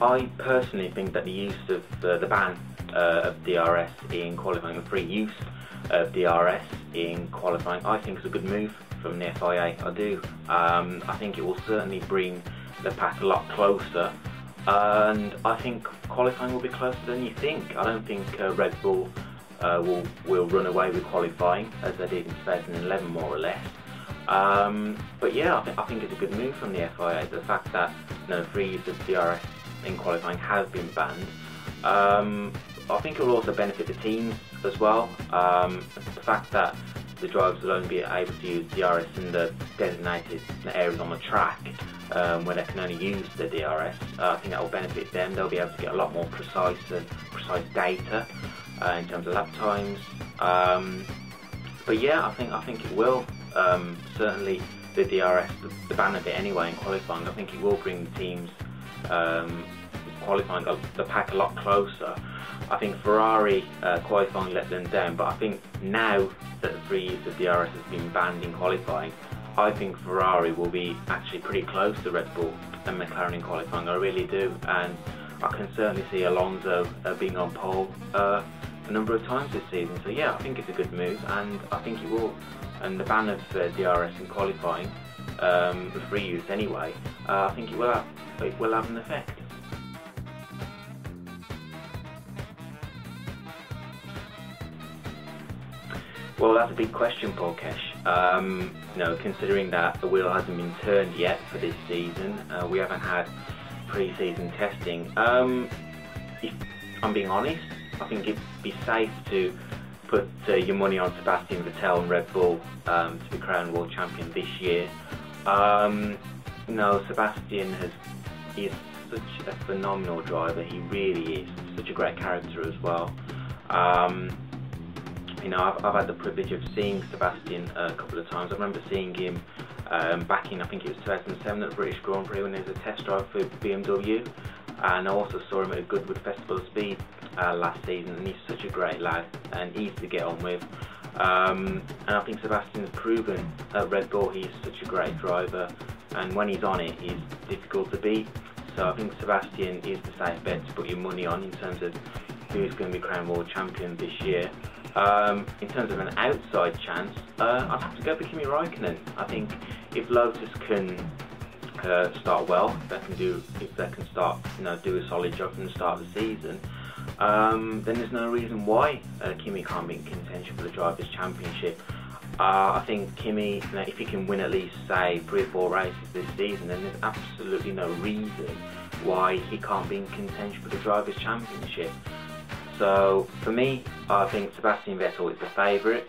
I personally think that the use of the ban of DRS in qualifying, the free use of DRS in qualifying, I think is a good move from the FIA. I do. I think it will certainly bring the pack a lot closer, and I think qualifying will be closer than you think. I don't think Red Bull will run away with qualifying as they did in 2011, more or less. But yeah, I think it's a good move from the FIA. The fact that free use of DRS in qualifying has been banned. I think it will also benefit the teams as well. The fact that the drivers will only be able to use DRS in the designated areas on the track where they can only use the DRS, I think that will benefit them. They'll be able to get a lot more precise data in terms of lap times. But yeah, I think it will. Certainly the DRS, the ban of it anyway in qualifying, I think it will bring the teams qualifying the pack a lot closer. I think Ferrari qualifying let them down, but I think now that the free use of DRS has been banned in qualifying, I think Ferrari will be actually pretty close to Red Bull and McLaren in qualifying. I really do, and I can certainly see Alonso being on pole a number of times this season. So yeah, I think it's a good move, and I think it will. And the ban of DRS in qualifying, the free use anyway, I think it will have an effect. Well, that's a big question, Paul Kesh. Considering that the wheel hasn't been turned yet for this season, we haven't had pre-season testing. If I'm being honest, I think it'd be safe to put your money on Sebastian Vettel and Red Bull to be crowned world champion this year. Sebastian is such a phenomenal driver. He really is such a great character as well. I've had the privilege of seeing Sebastian a couple of times. I remember seeing him back in, I think it was 2007 at the British Grand Prix when he was a test drive for BMW, and I also saw him at a Goodwood Festival of Speed last season, and he's such a great lad and easy to get on with. And I think Sebastian's proven at Red Bull he's such a great driver, and when he's on it, he's difficult to beat. So I think Sebastian is the safe bet to put your money on in terms of who's going to be crowned world champion this year. In terms of an outside chance, I'd have to go for Kimi Raikkonen. I think if Lotus can start well, if they can start, do a solid job from the start of the season, then there's no reason why Kimi can't be in contention for the Drivers' Championship. I think Kimi, if he can win at least, say, 3 or 4 races this season, then there's absolutely no reason why he can't be in contention for the Drivers' Championship. So for me, I think Sebastian Vettel is the favourite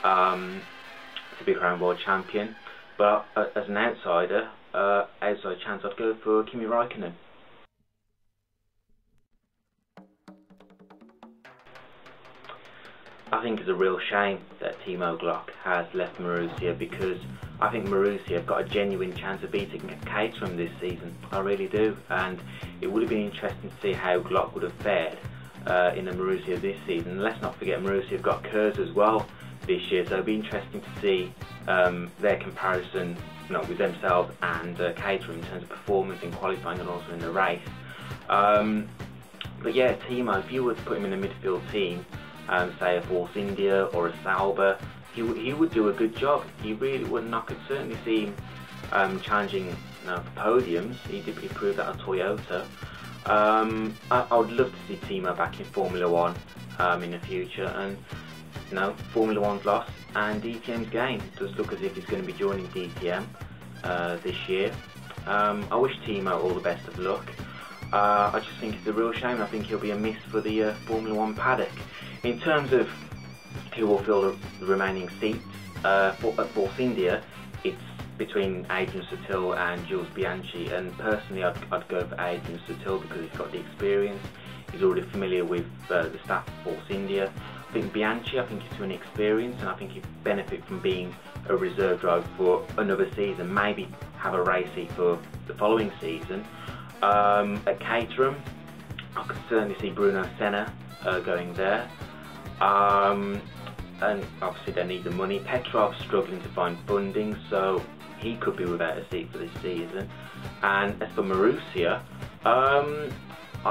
to be crowned world champion. But as an outside chance, I'd go for Kimi Raikkonen. I think it's a real shame that Timo Glock has left Marussia, because I think Marussia have got a genuine chance of beating Caterham this season. I really do, and it would have been interesting to see how Glock would have fared in the Marussia this season. And let's not forget, Marussia have got Kurz as well this year, so it'll be interesting to see their comparison with themselves and Caterham in terms of performance in qualifying and also in the race. But yeah, Timo, if you were to put him in a midfield team, say a Force India or a Sauber, he would do a good job. He really would, and I could certainly see him challenging for podiums. He proved that at Toyota. I would love to see Timo back in Formula 1 in the future, and Formula 1's lost and DTM's gained. It does look as if he's going to be joining DTM this year. I wish Timo all the best of luck. I just think it's a real shame. I think he'll be a miss for the Formula 1 paddock. In terms of who will fill the remaining seats at Force India, it's between Adrian Sutil and Jules Bianchi, and personally I'd go for Adrian Sutil because he's got the experience, he's already familiar with the staff of Force India. I think Bianchi, I think he's too inexperienced, and I think he'd benefit from being a reserve driver for another season, maybe have a race seat for the following season. At Caterham, I could certainly see Bruno Senna going there. And obviously they need the money. Petrov's struggling to find funding, so he could be without a seat for this season. And as for Marussia,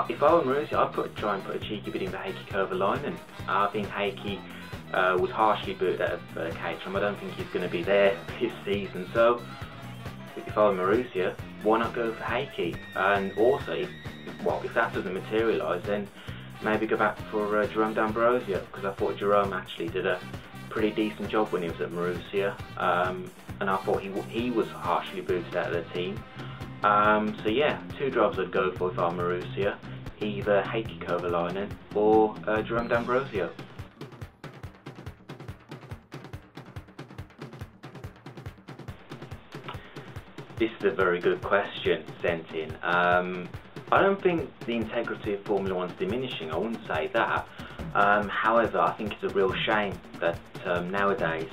if I were Marussia, I'd try and put a cheeky bid in for Heikki Kovalainen. I think Heikki was harshly booted out of Caterham. I don't think he's going to be there this season. So if I were Marussia, why not go for Heikki? And also, if that doesn't materialise, then maybe go back for Jerome D'Ambrosio, because I thought Jerome actually did a pretty decent job when he was at Marussia, and I thought he was harshly booted out of the team. So yeah, 2 drivers I'd go for if I'm Marussia, either Heikki Kovalainen or Jerome D'Ambrosio. This is a very good question sent in. I don't think the integrity of Formula 1 is diminishing, I wouldn't say that. However, I think it's a real shame that nowadays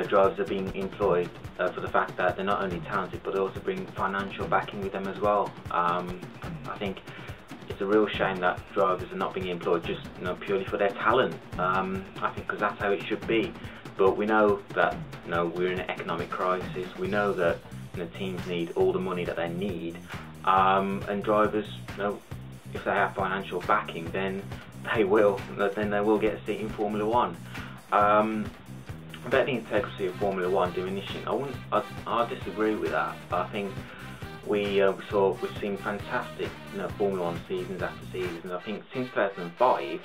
drivers are being employed for the fact that they're not only talented but they also bring financial backing with them as well. I think it's a real shame that drivers are not being employed just purely for their talent. I think because that's how it should be. But we know that we're in an economic crisis. We know that teams need all the money that they need, and drivers, if they have financial backing, then they will get a seat in Formula 1. About the integrity of Formula 1 diminishing, I disagree with that. I think we've seen fantastic Formula 1 seasons after seasons. I think since 2005,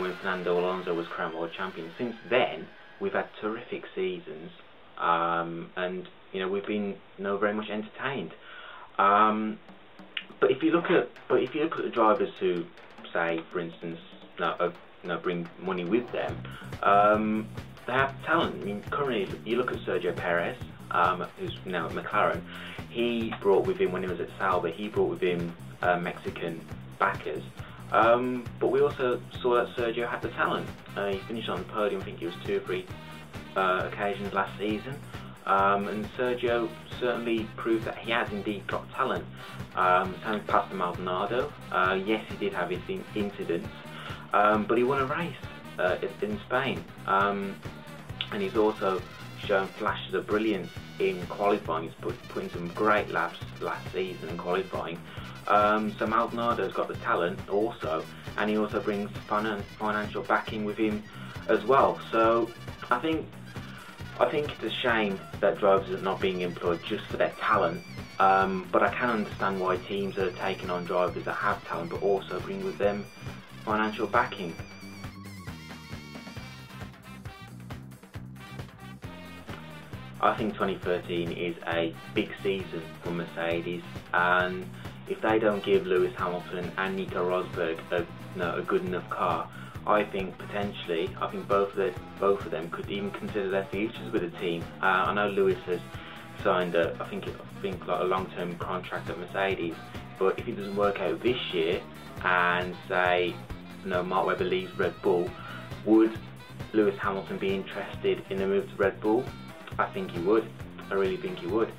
when Fernando Alonso was crowned world champion, since then we've had terrific seasons, and we've been very much entertained. But if you look at the drivers who, say, for instance, bring money with them, they have talent. I mean, currently, you look at Sergio Perez, who's now at McLaren. He brought with him, when he was at Sauber, he brought with him Mexican backers. But we also saw that Sergio had the talent. He finished on the podium, I think it was 2 or 3 occasions last season. And Sergio certainly proved that he has indeed got talent. Same with Pastor Maldonado. Yes, he did have his incidents, but he won a race in Spain. And he's also shown flashes of brilliance in qualifying. He's put in some great laps last season in qualifying. So Maldonado's got the talent also, and he also brings financial backing with him as well. So I think it's a shame that drivers are not being employed just for their talent, but I can understand why teams are taking on drivers that have talent but also bring with them financial backing. I think 2013 is a big season for Mercedes, and if they don't give Lewis Hamilton and Nico Rosberg a good enough car, I think potentially, both of them could even consider their futures with the team. I know Lewis has signed a long-term contract at Mercedes, but if it doesn't work out this year, and say, Mark Webber leaves Red Bull, would Lewis Hamilton be interested in a move to Red Bull? I think he would. I really think he would.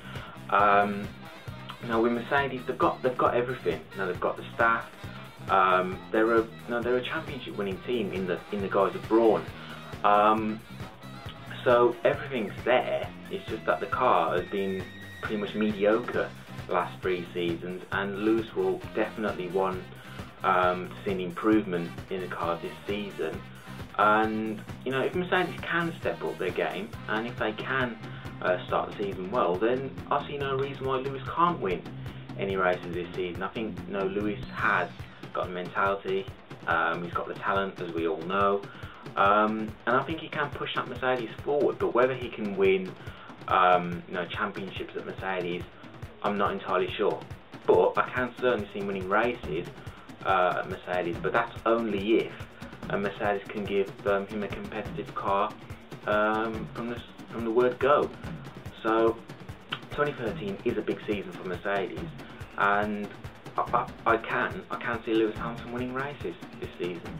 With Mercedes, they've got everything. They've got the staff. They're a championship-winning team in the guise of brawn. So everything's there. It's just that the car has been pretty much mediocre the last 3 seasons, and Lewis will definitely want to see an improvement in the car this season. And if Mercedes can step up their game, and if they can start the season well, then I see no reason why Lewis can't win any races this season. I think Lewis has got the mentality, he's got the talent, as we all know, and I think he can push that Mercedes forward. But whether he can win championships at Mercedes, I'm not entirely sure. But I can certainly see him winning races at Mercedes, but that's only if Mercedes can give him a competitive car from the word go. So 2013 is a big season for Mercedes, and I can see Lewis Hamilton winning races this season.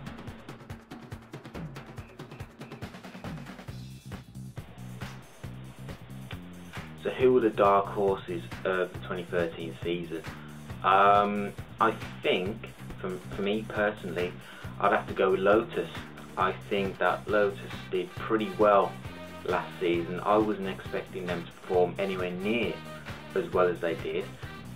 So who are the dark horses of the 2013 season? I think, for me personally, I'd have to go with Lotus. I think that Lotus did pretty well last season. I wasn't expecting them to perform anywhere near as well as they did.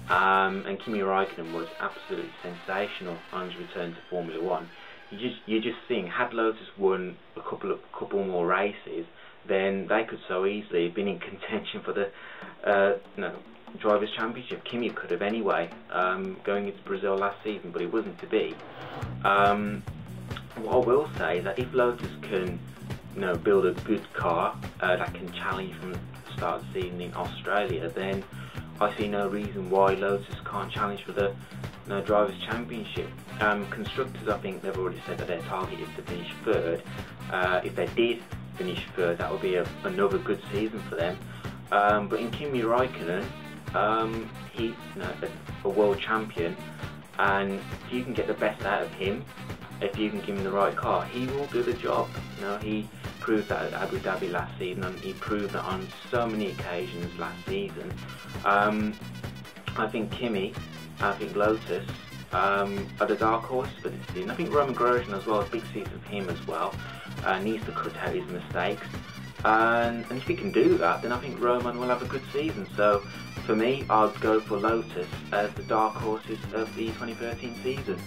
and Kimi Raikkonen was absolutely sensational on his return to Formula One. You just think, had Lotus won a couple more races, then they could so easily have been in contention for the Drivers' Championship. Kimi could have anyway, going into Brazil last season, but it wasn't to be. What I will say is that if Lotus can, build a good car that can challenge from the start of the season in Australia, then I see no reason why Lotus can't challenge for the Drivers' Championship. Constructors, I think they've already said that their target is to finish third. If they did finish third, that would be another good season for them. But in Kimi Raikkonen, he's a world champion, and if you can get the best out of him, if you can give him the right car, he will do the job. He proved that at Abu Dhabi last season, and he proved that on so many occasions last season. I think Kimi, I think Lotus are the dark horse for this season. I think Roman Grosjean as well, a big season for him as well, needs to cut out his mistakes. And if he can do that, then I think Roman will have a good season. So for me, I'd go for Lotus as the dark horses of the 2013 season.